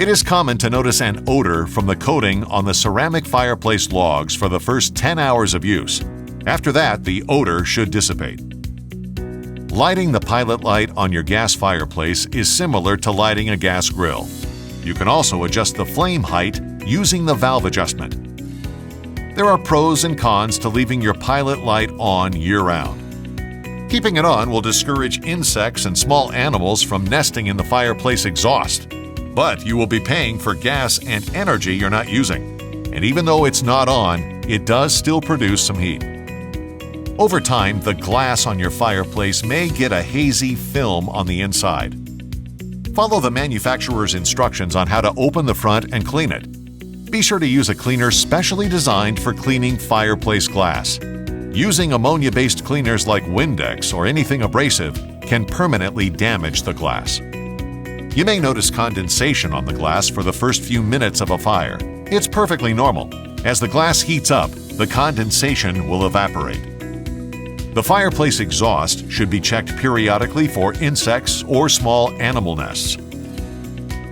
It is common to notice an odor from the coating on the ceramic fireplace logs for the first 10 hours of use. After that, the odor should dissipate. Lighting the pilot light on your gas fireplace is similar to lighting a gas grill. You can also adjust the flame height using the valve adjustment. There are pros and cons to leaving your pilot light on year-round. Keeping it on will discourage insects and small animals from nesting in the fireplace exhaust. But you will be paying for gas and energy you're not using. And even though it's not on, it does still produce some heat. Over time, the glass on your fireplace may get a hazy film on the inside. Follow the manufacturer's instructions on how to open the front and clean it. Be sure to use a cleaner specially designed for cleaning fireplace glass. Using ammonia-based cleaners like Windex or anything abrasive can permanently damage the glass. You may notice condensation on the glass for the first few minutes of a fire. It's perfectly normal. As the glass heats up, the condensation will evaporate. The fireplace exhaust should be checked periodically for insects or small animal nests.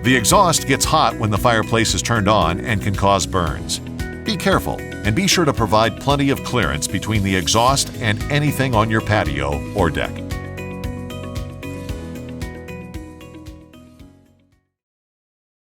The exhaust gets hot when the fireplace is turned on and can cause burns. Be careful and be sure to provide plenty of clearance between the exhaust and anything on your patio or deck.